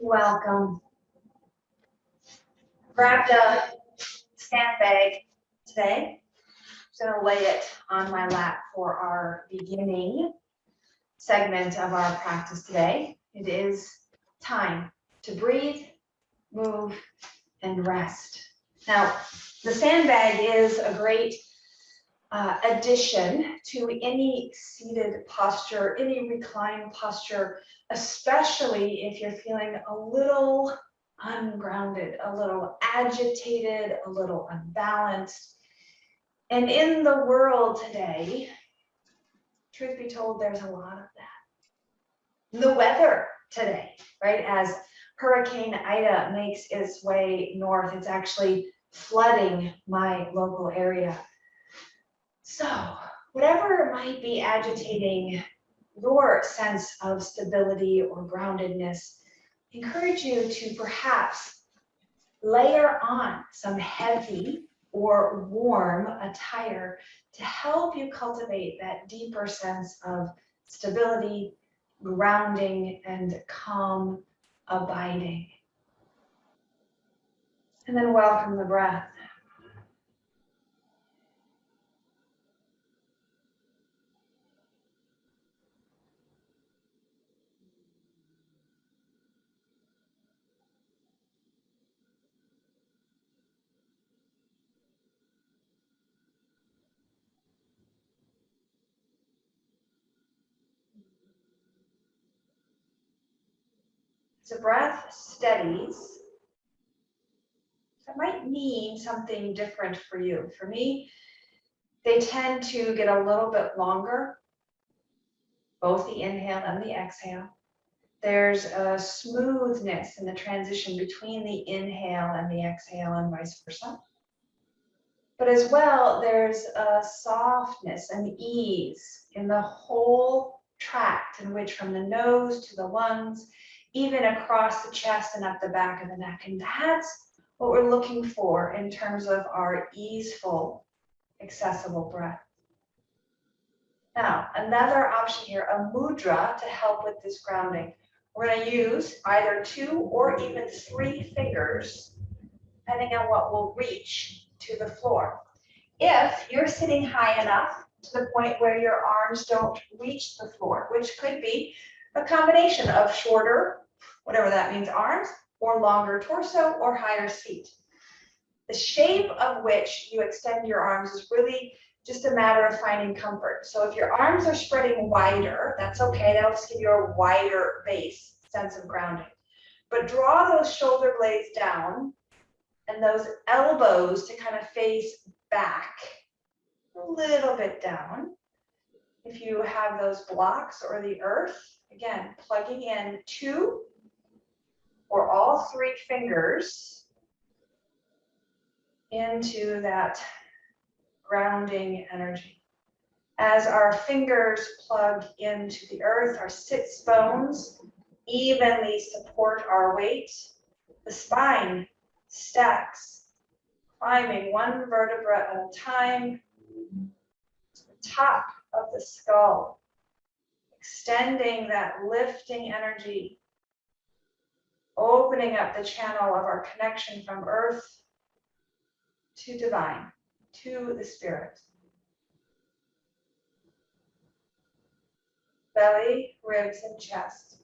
Welcome. Grabbed a sandbag today. I'm going to lay it on my lap for our beginning segment of our practice today. It is time to breathe, move, and rest. Now, the sandbag is a great addition to any seated posture, any reclined posture, especially if you're feeling a little ungrounded, a little agitated, a little unbalanced. And in the world today, truth be told, there's a lot of that. The weather today, right, as Hurricane Ida makes its way north, it's actually flooding my local area. So whatever might be agitating your sense of stability or groundedness, I encourage you to perhaps layer on some heavy or warm attire to help you cultivate that deeper sense of stability, grounding, and calm abiding. And then welcome the breath. As the breath steadies, that might mean something different for you. For me, they tend to get a little bit longer, both the inhale and the exhale. There's a smoothness in the transition between the inhale and the exhale and vice versa. But as well, there's a softness and ease in the whole tract in which from the nose to the lungs, even across the chest and up the back of the neck. And that's what we're looking for in terms of our easeful, accessible breath. Now, another option here, a mudra to help with this grounding. We're going to use either 2 or even 3 fingers, depending on what will reach to the floor. If you're sitting high enough to the point where your arms don't reach the floor, which could be a combination of shorter, whatever that means, arms, or longer torso, or higher feet. The shape of which you extend your arms is really just a matter of finding comfort. So if your arms are spreading wider, that's okay. That'll just give you a wider base sense of grounding. But draw those shoulder blades down and those elbows to kind of face back, a little bit down. If you have those blocks or the earth, again, plugging in 2 or all 3 fingers into that grounding energy. As our fingers plug into the earth, our sits bones evenly support our weight. The spine stacks, climbing 1 vertebra at a time to the top of the skull, extending that lifting energy, opening up the channel of our connection from earth to divine, to the spirit. Belly, ribs, and chest.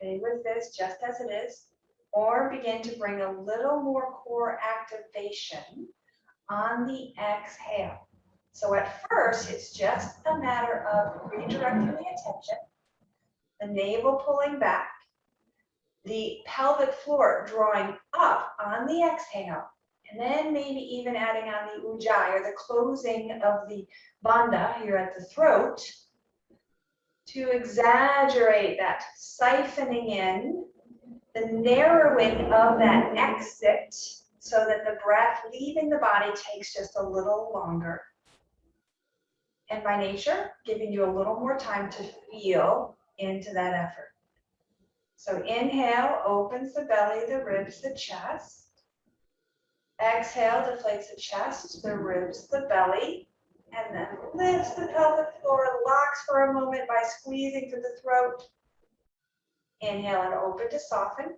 Stay with this just as it is, or begin to bring a little more core activation on the exhale. So at first, it's just a matter of redirecting the attention, the navel pulling back, the pelvic floor drawing up on the exhale, and then maybe even adding on the ujjayi, or the closing of the bandha here at the throat, to exaggerate that siphoning in, the narrowing of that exit, so that the breath leaving the body takes just a little longer. And by nature, giving you a little more time to feel into that effort. So inhale, opens the belly, the ribs, the chest. Exhale, deflates the chest, the ribs, the belly, and then lifts the pelvic floor, locks for a moment by squeezing through the throat. Inhale and open to soften.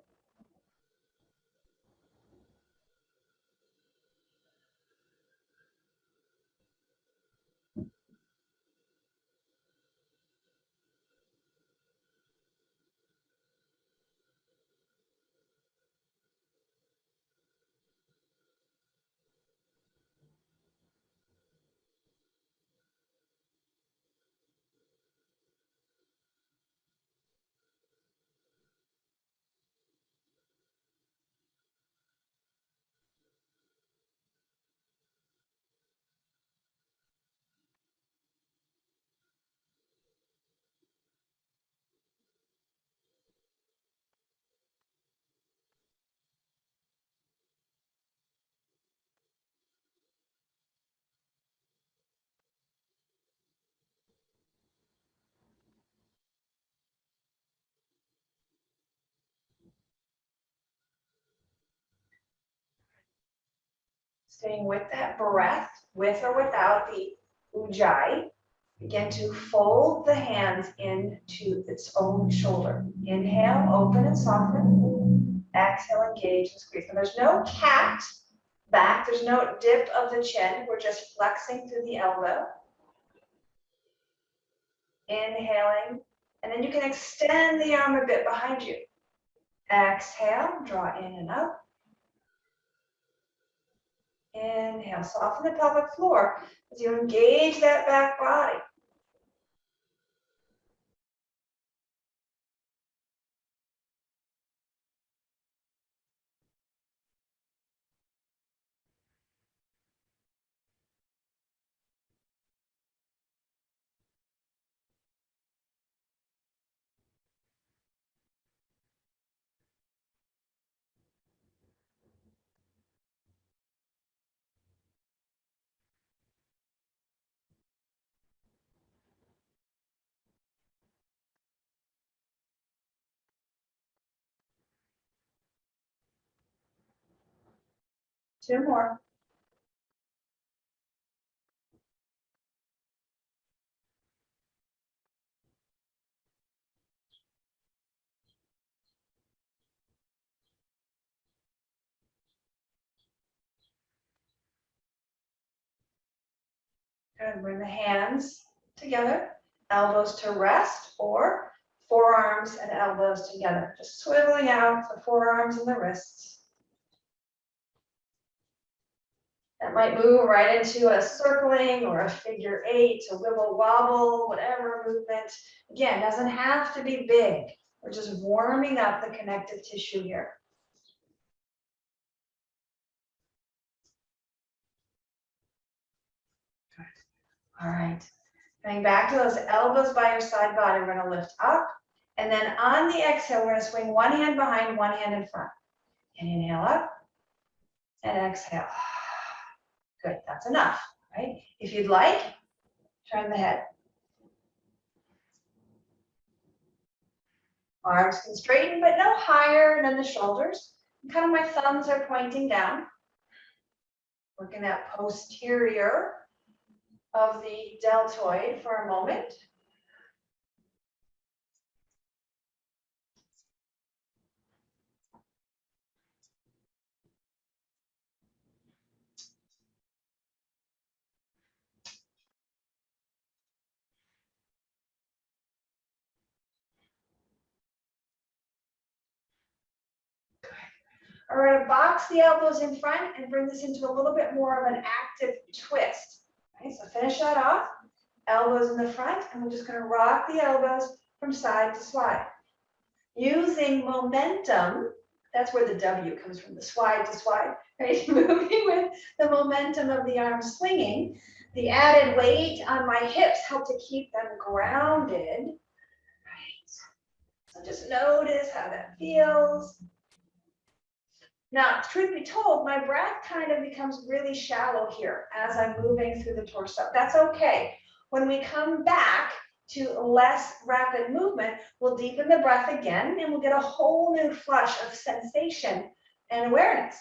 Staying with that breath, with or without the ujjayi. Begin to fold the hands into its own shoulder. Inhale, open and soften. Exhale, engage and squeeze. And there's no cat back. There's no dip of the chin. We're just flexing through the elbow. Inhaling. And then you can extend the arm a bit behind you. Exhale, draw in and up. Inhale, soften the pelvic floor as you engage that back body. Two more. Good. Bring the hands together, elbows to rest, or forearms and elbows together. Just swiveling out the forearms and the wrists. That might move right into a circling or a figure eight, a wibble wobble, whatever movement. Again, doesn't have to be big. We're just warming up the connective tissue here. All right. Coming back to those elbows by your side body, we're going to lift up. And then on the exhale, we're going to swing one hand behind, one hand in front. And inhale up and exhale. Good, that's enough, right? If you'd like, turn the head. Arms can straighten, but no higher than the shoulders. And kind of my thumbs are pointing down. Working that posterior of the deltoid for a moment. We're going to box the elbows in front and bring this into a little bit more of an active twist. Okay, so finish that off. Elbows in the front, and we're just going to rock the elbows from side to side. Using momentum That's where the W comes from, the swide to swide, right? Moving with the momentum of the arm swinging. The added weight on my hips help to keep them grounded, right? So just notice how that feels. Now, truth be told, my breath kind of becomes really shallow here as I'm moving through the torso. That's okay. When we come back to less rapid movement, we'll deepen the breath again and we'll get a whole new flush of sensation and awareness.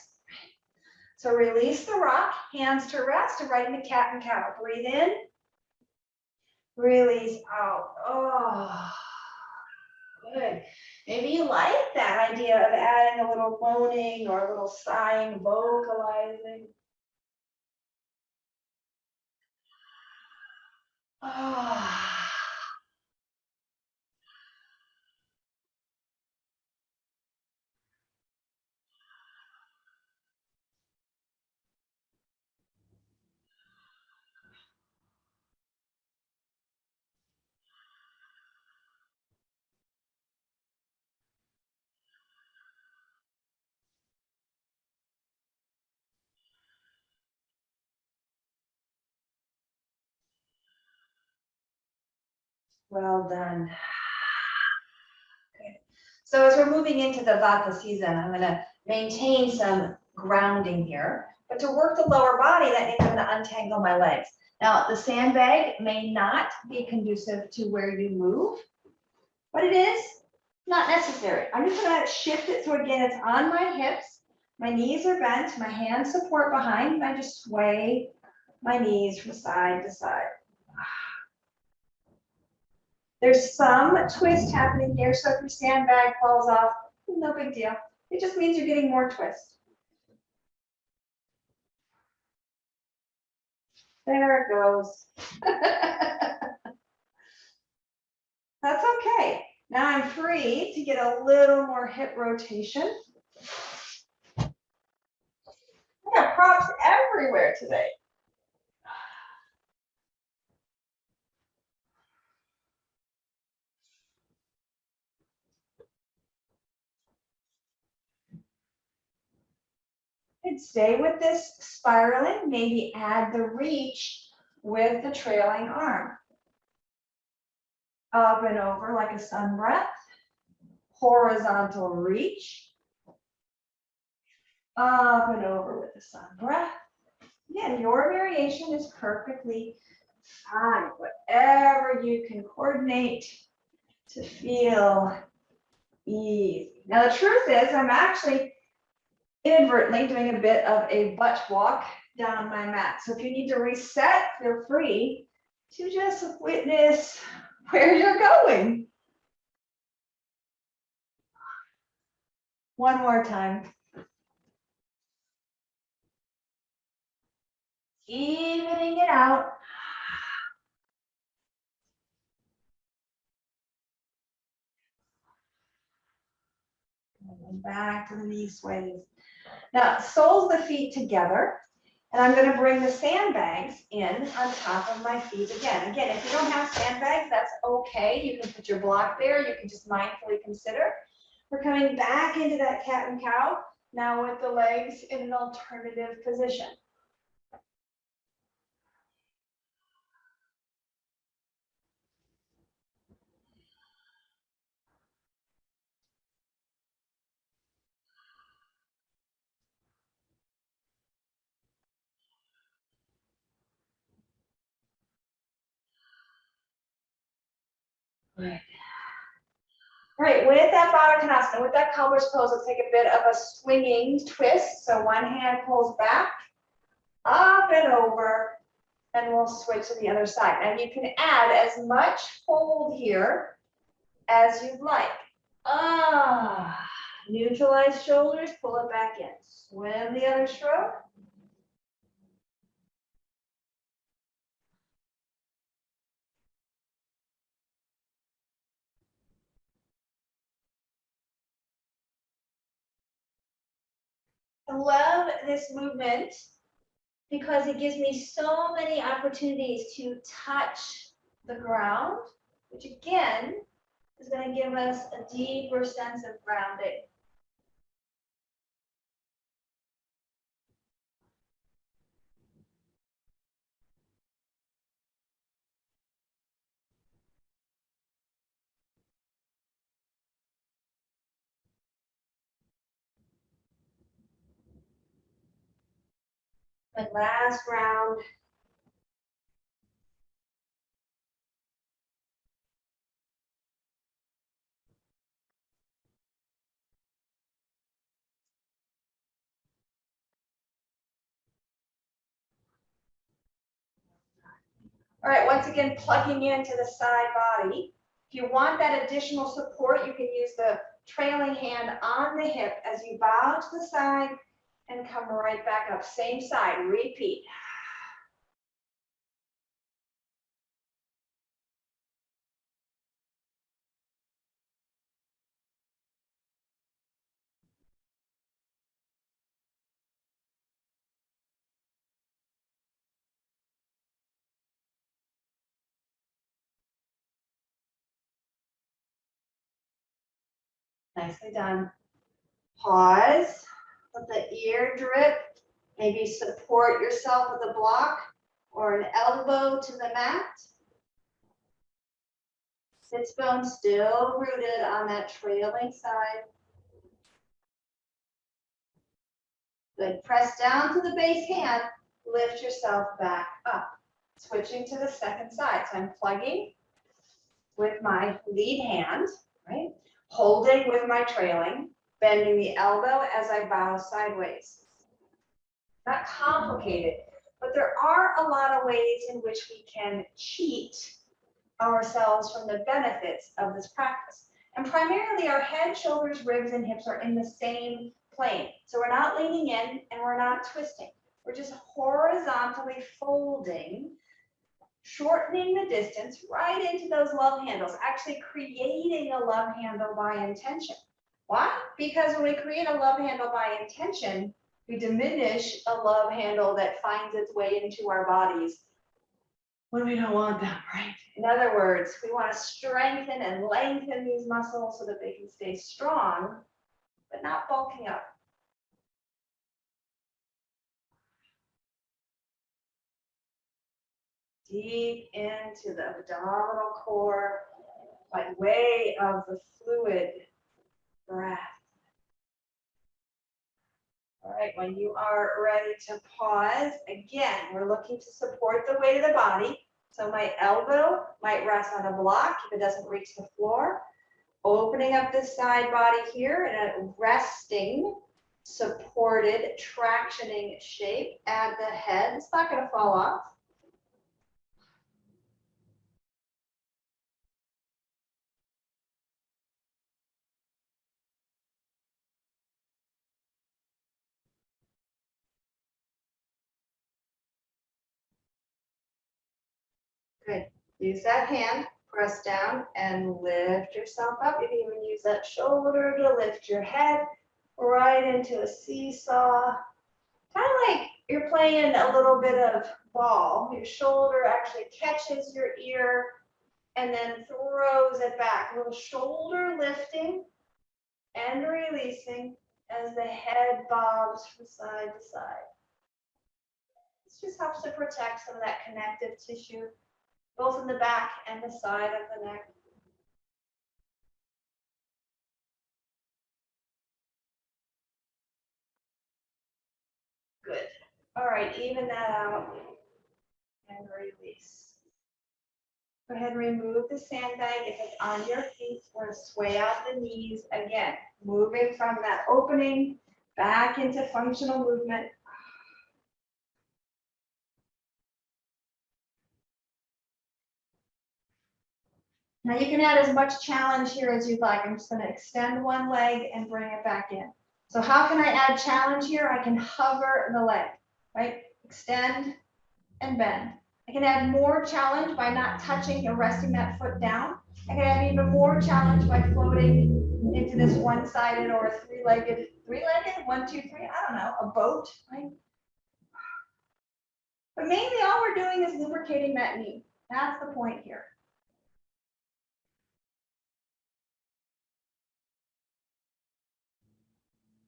So release the rock, hands to rest, right into cat and cow. Breathe in, release out. Oh, good. Maybe you like that idea of adding a little moaning or a little sighing, vocalizing. Ah. Well done. Good. So as we're moving into the Vata season, I'm going to maintain some grounding here. But to work the lower body, that means I'm going to untangle my legs. Now, the sandbag may not be conducive to where you move, but it is not necessary. I'm just going to shift it so again, it's on my hips. My knees are bent. My hands support behind. And I just sway my knees from side to side. There's some twist happening here, so if your sandbag falls off, no big deal. It just means you're getting more twist. There it goes. That's okay. Now I'm free to get a little more hip rotation. I got props everywhere today. And stay with this spiraling, maybe add the reach with the trailing arm. Up and over like a sun breath. Horizontal reach. Up and over with the sun breath. Again, your variation is perfectly fine. Whatever you can coordinate to feel easy. Now the truth is I'm actually inadvertently doing a bit of a butt walk down my mat. So if you need to reset, feel free to just witness where you're going. One more time. Evening it out. And back to the knee sways. Now, soles of the feet together. And I'm going to bring the sandbags in on top of my feet again. Again, if you don't have sandbags, that's okay. You can put your block there. You can just mindfully consider. We're coming back into that cat and cow, now with the legs in an alternative position. Right. All right, with that Baddha Konasana, with that cobblers pose, let's take a bit of a swinging twist. So one hand pulls back, up and over, and we'll switch to the other side. And you can add as much fold here as you'd like. Neutralize shoulders, pull it back in. Swim the other stroke. I love this movement because it gives me so many opportunities to touch the ground, which again is going to give us a deeper sense of grounding. And last round. All right, once again, plugging into the side body. If you want that additional support, you can use the trailing hand on the hip as you bow to the side and come right back up. Same side, repeat. Nicely done. Pause, let the ear drip. Maybe support yourself with a block or an elbow to the mat. Sits bone still rooted on that trailing side. Good. Press down to the base hand. Lift yourself back up. Switching to the second side. So I'm plugging with my lead hand, right? Holding with my trailing, bending the elbow as I bow sideways. Not complicated, but there are a lot of ways in which we can cheat ourselves from the benefits of this practice. And primarily our head, shoulders, ribs, and hips are in the same plane. So we're not leaning in and we're not twisting. We're just horizontally folding, shortening the distance right into those love handles, actually creating a love handle by intention. Why? Because when we create a love handle by intention, we diminish a love handle that finds its way into our bodies when we don't want them, right? In other words, we want to strengthen and lengthen these muscles so that they can stay strong, but not bulking up. Deep into the abdominal core by way of the fluid breath. All right, when you are ready to pause, again, we're looking to support the weight of the body. So my elbow might rest on a block if it doesn't reach the floor. Opening up the side body here in a resting, supported, tractioning shape. Add the head. It's not going to fall off. Good. Use that hand, press down, and lift yourself up. You can even use that shoulder to lift your head right into a seesaw. Kind of like you're playing a little bit of ball. Your shoulder actually catches your ear and then throws it back. A little shoulder lifting and releasing as the head bobs from side to side. This just helps to protect some of that connective tissue, both in the back and the side of the neck. Good. All right, even that out and release. Go ahead and remove the sandbag if it's on your feet. We're going to sway out the knees again, moving from that opening back into functional movement. Now you can add as much challenge here as you'd like. I'm just going to extend one leg and bring it back in. So how can I add challenge here? I can hover the leg, right? Extend and bend. I can add more challenge by not touching or resting that foot down. I can add even more challenge by floating into this one-sided or a three-legged, one, two, three, I don't know, a boat, right? But mainly all we're doing is lubricating that knee. That's the point here.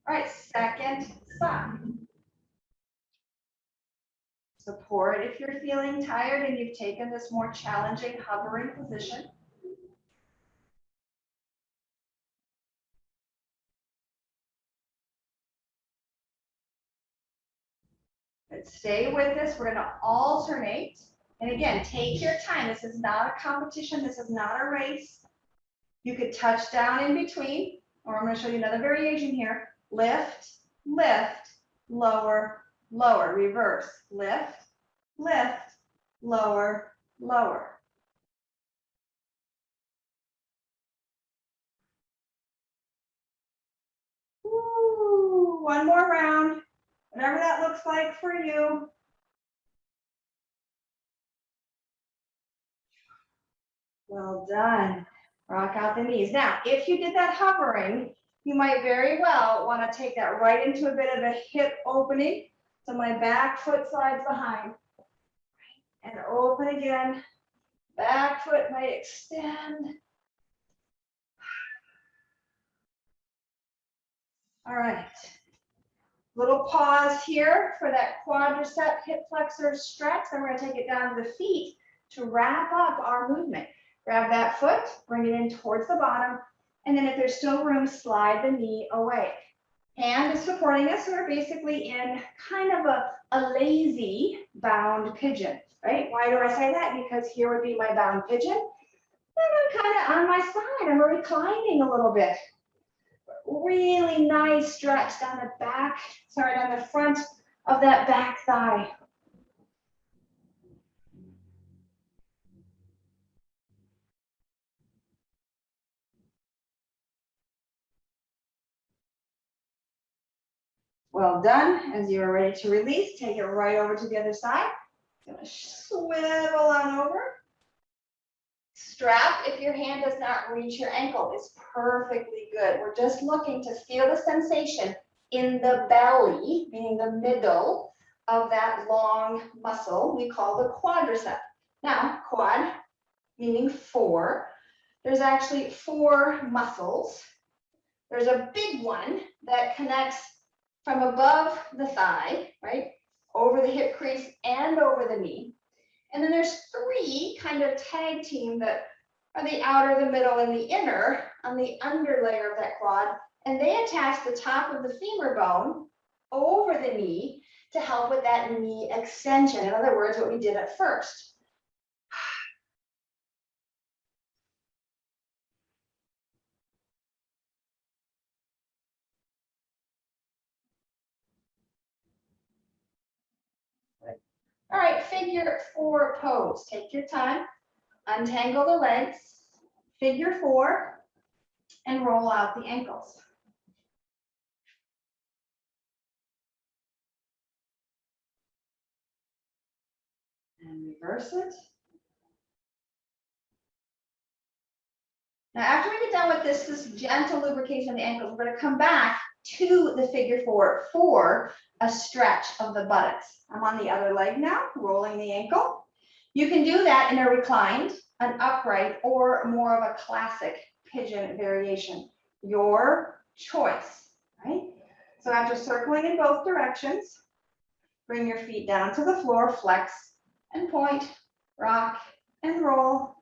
All right, second side. Support if you're feeling tired and you've taken this more challenging hovering position. But stay with this. We're going to alternate. And again, take your time. This is not a competition. This is not a race. You could touch down in between, or I'm going to show you another variation here. Lift, lift, lower, lower, reverse. Lift, lift, lower, lower. Woo, one more round, whatever that looks like for you. Well done. Rock out the knees. Now, if you did that hovering, you might very well want to take that right into a bit of a hip opening. So my back foot slides behind. And open again. Back foot might extend. All right. Little pause here for that quadricep hip flexor stretch. Then we're going to take it down to the feet to wrap up our movement. Grab that foot, bring it in towards the bottom, and then if there's still room, slide the knee away. Hand is supporting us, so we're basically in kind of a lazy bound pigeon, right? Why do I say that? Because here would be my bound pigeon. And I'm kind of on my side. I'm reclining a little bit. Really nice stretch down the back, down the front of that back thigh. Well done. As you are ready to release, take it right over to the other side. Gonna swivel on over. Strap, if your hand does not reach your ankle, is perfectly good. We're just looking to feel the sensation in the belly, meaning the middle of that long muscle we call the quadricep. Now, quad, meaning four. There's actually four muscles. There's a big one that connects from above the thigh, right, over the hip crease and over the knee. And then there's three kind of tag team that are the outer, the middle, and the inner on the under layer of that quad. And they attach the top of the femur bone over the knee to help with that knee extension. In other words, what we did at first. All right, figure four pose. Take your time, untangle the legs, figure four, and roll out the ankles. And reverse it. Now, after we get done with this gentle lubrication of the ankles, we're going to come back to the figure four for a stretch of the buttocks. I'm on the other leg now, rolling the ankle. You can do that in a reclined, an upright, or more of a classic pigeon variation. Your choice, right? So after circling in both directions, bring your feet down to the floor, flex and point, rock and roll.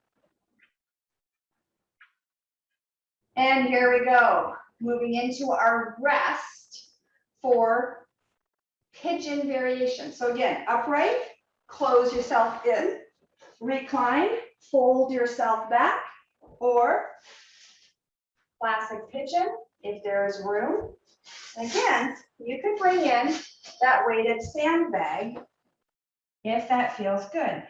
And here we go, moving into our rest for pigeon variation. So again, upright, close yourself in, recline, fold yourself back, or classic pigeon if there is room. Again, you can bring in that weighted sandbag if that feels good.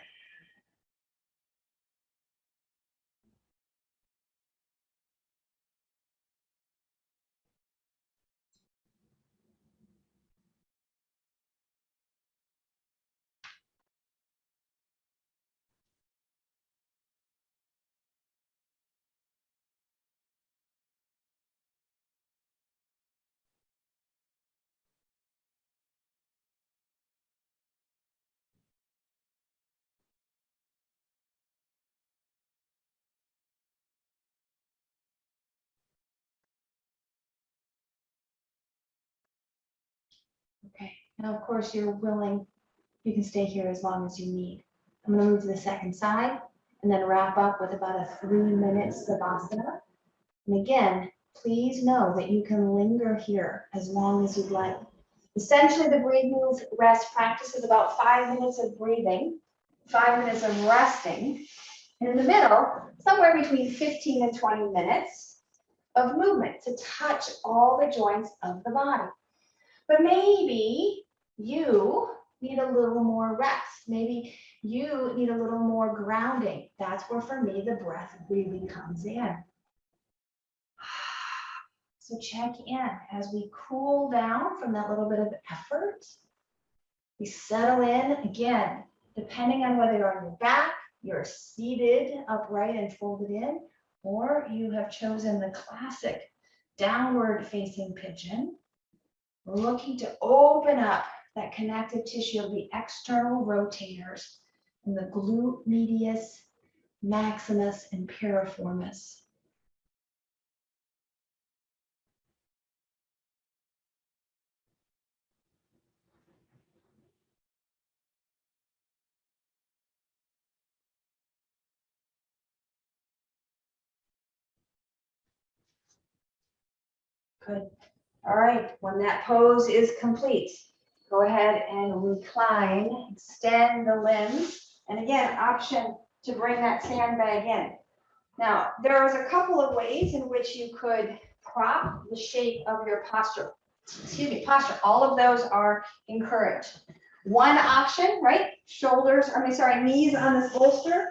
Okay, now of course you're willing, you can stay here as long as you need. I'm going to move to the second side and then wrap up with about a 3-minute savasana. And again, please know that you can linger here as long as you'd like. Essentially, the breathe, move, rest practice is about 5 minutes of breathing, 5 minutes of resting, and in the middle, somewhere between 15 and 20 minutes of movement to touch all the joints of the body. But maybe you need a little more rest. Maybe you need a little more grounding. That's where, for me, the breath really comes in. So check in as we cool down from that little bit of effort. We settle in again, depending on whether you're on your back, you're seated upright and folded in, or you have chosen the classic downward facing pigeon. We're looking to open up that connective tissue of the external rotators and the glute medius, maximus, and piriformis. Good. All right, when that pose is complete, go ahead and recline, extend the limbs, and again, option to bring that sandbag in. Now, there's a couple of ways in which you could prop the shape of your posture. Posture. All of those are encouraged. One option, right? Knees on this bolster,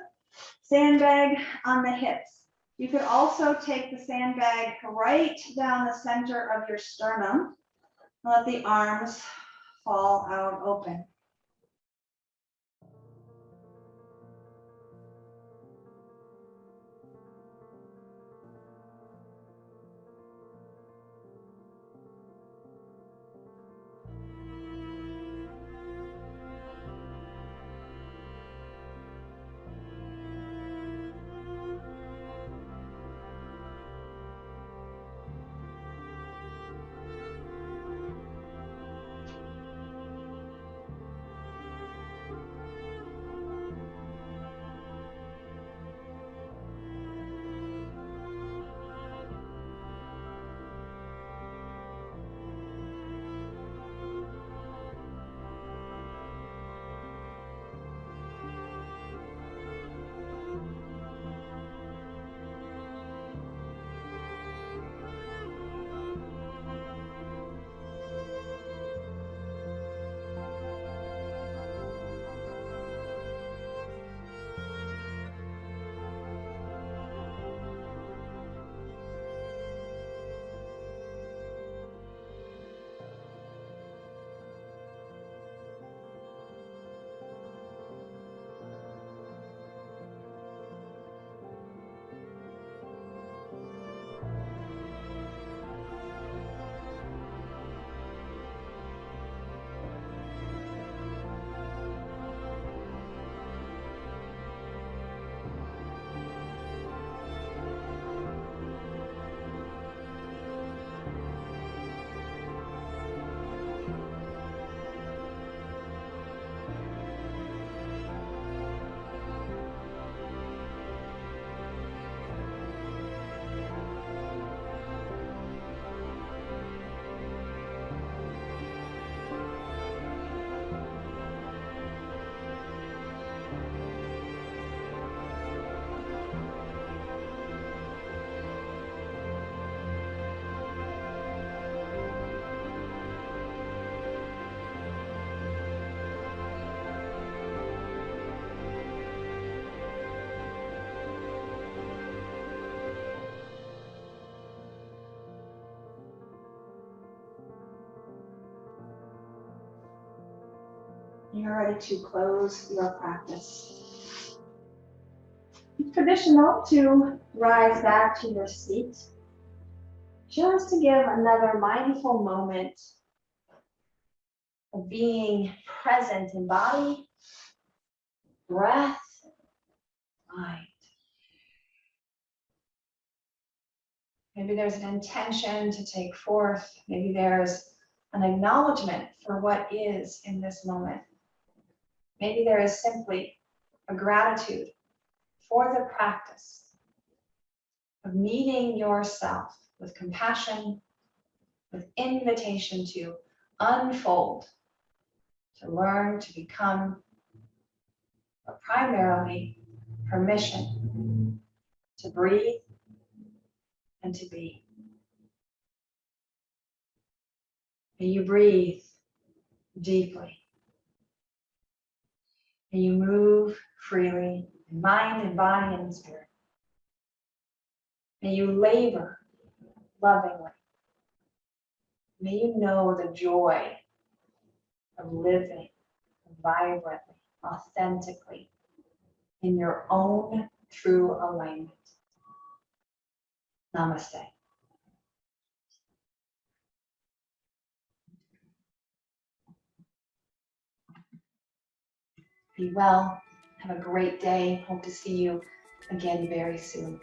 sandbag on the hips. You could also take the sandbag right down the center of your sternum and let the arms fall out open. You're ready to close your practice. It's traditional to rise back to your seat, just to give another mindful moment of being present in body, breath, mind. Maybe there's an intention to take forth. Maybe there's an acknowledgement for what is in this moment. Maybe there is simply a gratitude for the practice of meeting yourself with compassion, with invitation to unfold, to learn to become, but primarily permission to breathe and to be. May you breathe deeply. May you move freely in mind and body and spirit. May you labor lovingly. May you know the joy of living vibrantly, authentically, in your own true alignment. Namaste. Be well. Have a great day. Hope to see you again very soon.